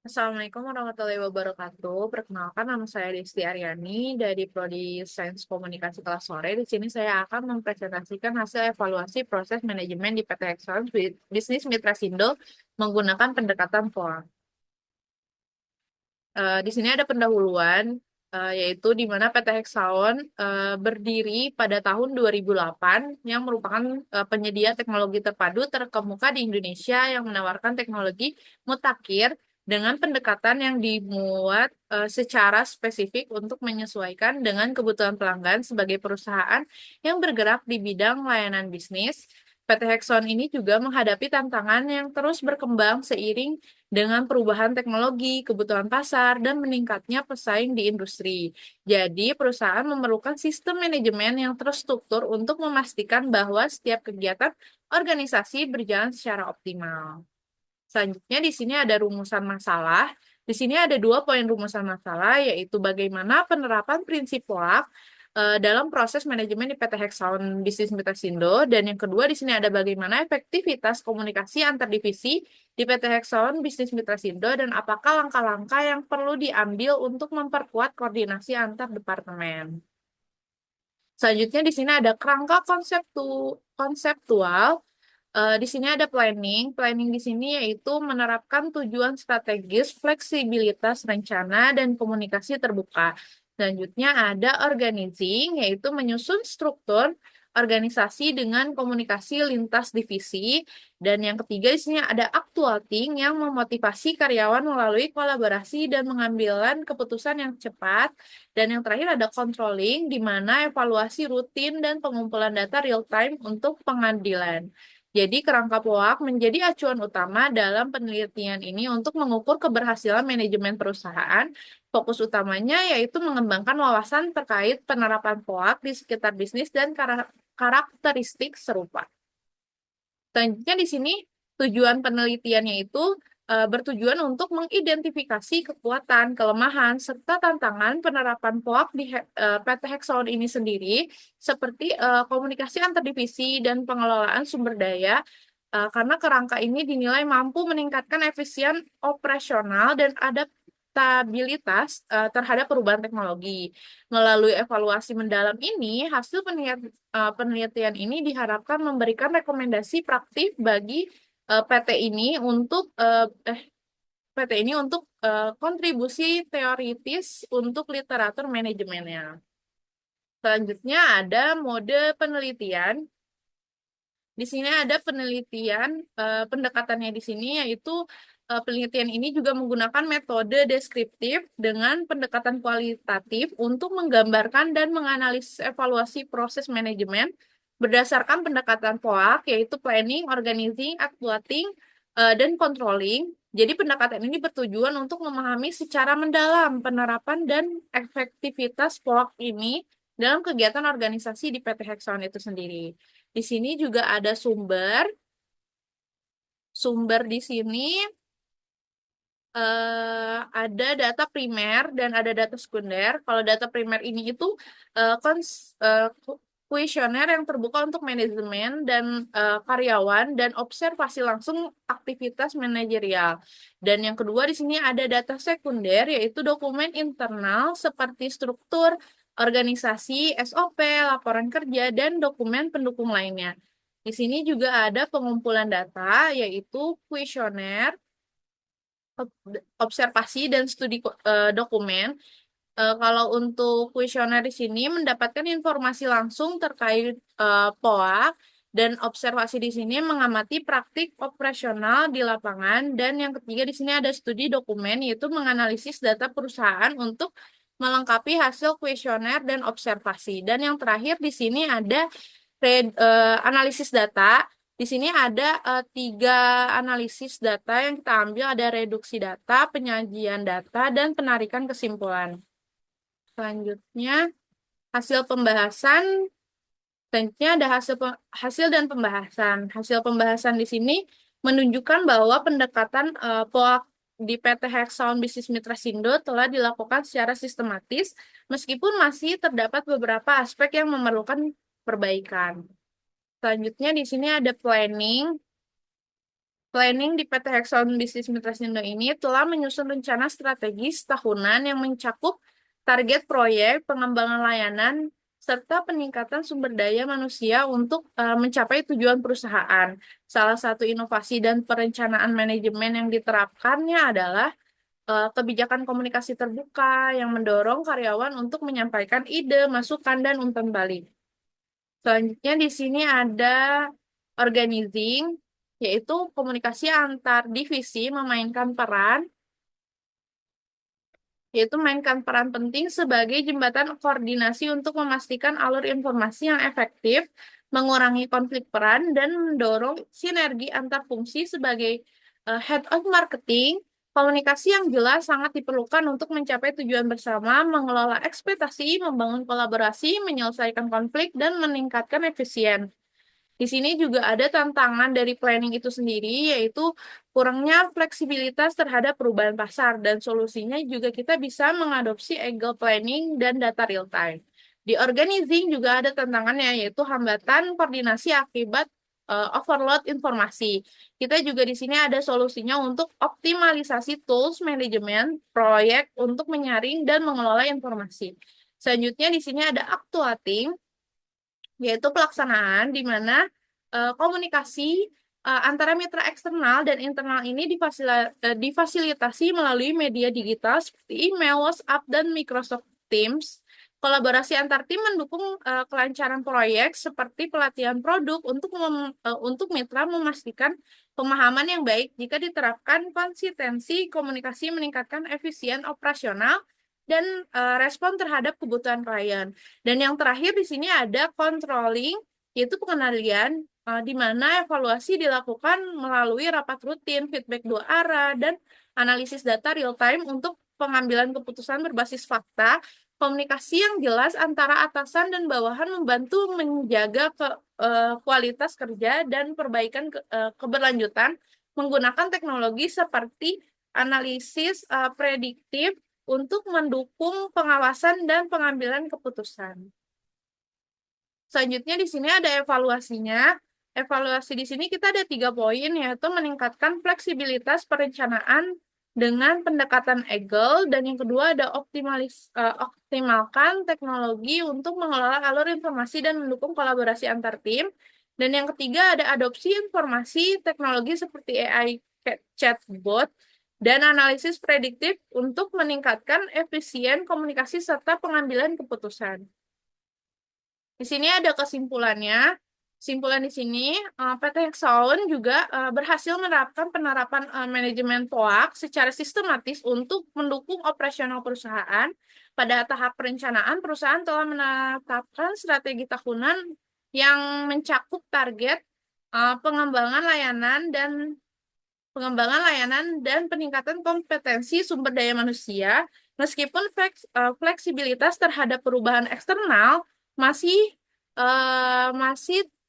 Assalamualaikum warahmatullahi wabarakatuh. Perkenalkan, nama saya Desti Aryani dari Prodi Sains Komunikasi kelas sore. Di sini saya akan mempresentasikan hasil evaluasi proses manajemen di PT Excellence Bisnis Mitra Sindo menggunakan pendekatan POA. Di sini ada pendahuluan, yaitu di mana PT Hexaon berdiri pada tahun 2008 yang merupakan penyedia teknologi terpadu terkemuka di Indonesia yang menawarkan teknologi mutakhir dengan pendekatan yang dimuat secara spesifik untuk menyesuaikan dengan kebutuhan pelanggan sebagai perusahaan yang bergerak di bidang layanan bisnis. PT Hexaon ini juga menghadapi tantangan yang terus berkembang seiring dengan perubahan teknologi, kebutuhan pasar, dan meningkatnya pesaing di industri. Jadi, perusahaan memerlukan sistem manajemen yang terstruktur untuk memastikan bahwa setiap kegiatan organisasi berjalan secara optimal. Selanjutnya, di sini ada rumusan masalah. Di sini ada dua poin rumusan masalah, yaitu bagaimana penerapan prinsip POAK dalam proses manajemen di PT Hexaon Bisnis Mitrasindo, dan yang kedua di sini ada bagaimana efektivitas komunikasi antar divisi di PT Hexaon Bisnis Mitrasindo dan apakah langkah-langkah yang perlu diambil untuk memperkuat koordinasi antar departemen. Selanjutnya di sini ada kerangka konseptual. Di sini ada planning. Planning di sini yaitu menerapkan tujuan strategis, fleksibilitas rencana, dan komunikasi terbuka. Selanjutnya ada organizing, yaitu menyusun struktur organisasi dengan komunikasi lintas divisi. Dan yang ketiga di sini ada actuating yang memotivasi karyawan melalui kolaborasi dan mengambilan keputusan yang cepat. Dan yang terakhir ada controlling, di mana evaluasi rutin dan pengumpulan data real time untuk pengadilan. Jadi, kerangka POAK menjadi acuan utama dalam penelitian ini untuk mengukur keberhasilan manajemen perusahaan. Fokus utamanya yaitu mengembangkan wawasan terkait penerapan POAK di sekitar bisnis dan karakteristik serupa. Selanjutnya di sini tujuan penelitiannya itu bertujuan untuk mengidentifikasi kekuatan, kelemahan, serta tantangan penerapan POAK di PT Hexaon ini sendiri, seperti komunikasi antar divisi dan pengelolaan sumber daya, karena kerangka ini dinilai mampu meningkatkan efisien operasional dan adaptabilitas terhadap perubahan teknologi. Melalui evaluasi mendalam ini, hasil penelitian ini diharapkan memberikan rekomendasi praktik bagi PT ini untuk kontribusi teoritis untuk literatur manajemennya. Selanjutnya ada mode penelitian. Di sini ada penelitian, pendekatannya di sini yaitu penelitian ini juga menggunakan metode deskriptif dengan pendekatan kualitatif untuk menggambarkan dan menganalisis evaluasi proses manajemen berdasarkan pendekatan POAK, yaitu planning, organizing, actuating, dan controlling. Jadi pendekatan ini bertujuan untuk memahami secara mendalam penerapan dan efektivitas POAK ini dalam kegiatan organisasi di PT Hexagon itu sendiri. Di sini juga ada sumber. Sumber di sini ada data primer dan ada data sekunder. Kalau data primer ini itu kuesioner yang terbuka untuk manajemen dan karyawan dan observasi langsung aktivitas manajerial. Dan yang kedua di sini ada data sekunder yaitu dokumen internal seperti struktur organisasi, SOP, laporan kerja dan dokumen pendukung lainnya. Di sini juga ada pengumpulan data yaitu kuesioner, observasi dan studi dokumen. Kalau untuk kuesioner di sini mendapatkan informasi langsung terkait POA dan observasi di sini mengamati praktik operasional di lapangan, dan yang ketiga di sini ada studi dokumen yaitu menganalisis data perusahaan untuk melengkapi hasil kuesioner dan observasi. Dan yang terakhir di sini ada analisis data. Di sini ada tiga analisis data yang kita ambil, ada reduksi data, penyajian data, dan penarikan kesimpulan. Selanjutnya, hasil pembahasan. Selanjutnya ada hasil dan pembahasan. Hasil pembahasan di sini menunjukkan bahwa pendekatan POAK di PT Hexagon Bisnis Mitra Sindo telah dilakukan secara sistematis, meskipun masih terdapat beberapa aspek yang memerlukan perbaikan. Selanjutnya di sini ada planning. Planning di PT Hexagon Bisnis Mitra Sindo ini telah menyusun rencana strategis tahunan yang mencakup target proyek, pengembangan layanan, serta peningkatan sumber daya manusia untuk mencapai tujuan perusahaan. Salah satu inovasi dan perencanaan manajemen yang diterapkannya adalah kebijakan komunikasi terbuka yang mendorong karyawan untuk menyampaikan ide, masukan, dan umpan balik. Selanjutnya di sini ada organizing, yaitu komunikasi antar divisi mainkan peran penting sebagai jembatan koordinasi untuk memastikan alur informasi yang efektif, mengurangi konflik peran, dan mendorong sinergi antar fungsi sebagai head of marketing. Komunikasi yang jelas sangat diperlukan untuk mencapai tujuan bersama, mengelola ekspektasi, membangun kolaborasi, menyelesaikan konflik, dan meningkatkan efisien. Di sini juga ada tantangan dari planning itu sendiri, yaitu kurangnya fleksibilitas terhadap perubahan pasar, dan solusinya juga kita bisa mengadopsi agile planning dan data real time. Di organizing juga ada tantangannya, yaitu hambatan koordinasi akibat overload informasi. Kita juga di sini ada solusinya untuk optimalisasi tools manajemen proyek untuk menyaring dan mengelola informasi. Selanjutnya di sini ada actuating, yaitu pelaksanaan di mana komunikasi antara mitra eksternal dan internal ini difasilitasi melalui media digital seperti email, WhatsApp, dan Microsoft Teams. Kolaborasi antar tim mendukung kelancaran proyek seperti pelatihan produk untuk mitra memastikan pemahaman yang baik jika diterapkan konsistensi komunikasi meningkatkan efisien operasional dan respon terhadap kebutuhan klien. Dan yang terakhir di sini ada controlling, yaitu pengendalian di mana evaluasi dilakukan melalui rapat rutin, feedback dua arah, dan analisis data real time untuk pengambilan keputusan berbasis fakta. Komunikasi yang jelas antara atasan dan bawahan membantu menjaga kualitas kerja dan perbaikan keberlanjutan menggunakan teknologi seperti analisis prediktif untuk mendukung pengawasan dan pengambilan keputusan. Selanjutnya di sini ada evaluasinya. Evaluasi di sini kita ada 3 poin, yaitu meningkatkan fleksibilitas perencanaan dengan pendekatan agile, dan yang kedua ada optimalkan teknologi untuk mengelola alur informasi dan mendukung kolaborasi antar tim. Dan yang ketiga ada adopsi informasi teknologi seperti AI chatbot dan analisis prediktif untuk meningkatkan efisien komunikasi serta pengambilan keputusan. Di sini ada kesimpulannya. Kesimpulan di sini, PT Hexagon juga berhasil menerapkan penerapan manajemen POAK secara sistematis untuk mendukung operasional perusahaan. Pada tahap perencanaan, perusahaan telah menetapkan strategi tahunan yang mencakup target pengembangan layanan dan peningkatan kompetensi sumber daya manusia. Meskipun fleksibilitas terhadap perubahan eksternal masih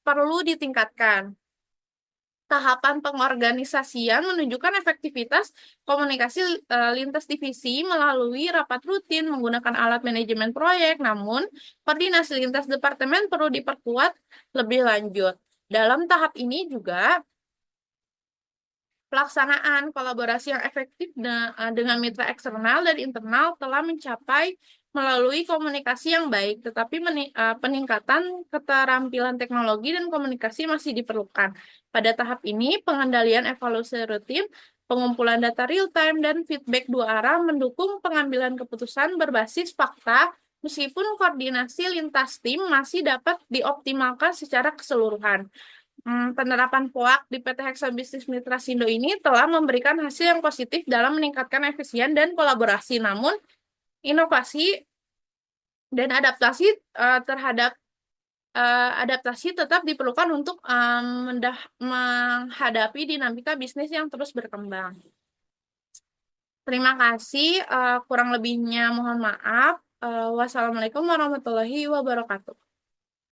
perlu ditingkatkan. Tahapan pengorganisasian menunjukkan efektivitas komunikasi lintas divisi melalui rapat rutin menggunakan alat manajemen proyek, namun koordinasi lintas departemen perlu diperkuat lebih lanjut. Dalam tahap ini juga pelaksanaan kolaborasi yang efektif dengan mitra eksternal dan internal telah mencapai melalui komunikasi yang baik, tetapi peningkatan keterampilan teknologi dan komunikasi masih diperlukan. Pada tahap ini, pengendalian evaluasi rutin, pengumpulan data real-time, dan feedback dua arah mendukung pengambilan keputusan berbasis fakta, meskipun koordinasi lintas tim masih dapat dioptimalkan secara keseluruhan. Penerapan POAK di PT Hexagon Bisnis Mitra Sindo ini telah memberikan hasil yang positif dalam meningkatkan efisien dan kolaborasi. Namun, inovasi dan adaptasi tetap diperlukan untuk menghadapi dinamika bisnis yang terus berkembang. Terima kasih. Kurang lebihnya mohon maaf. Wassalamualaikum warahmatullahi wabarakatuh.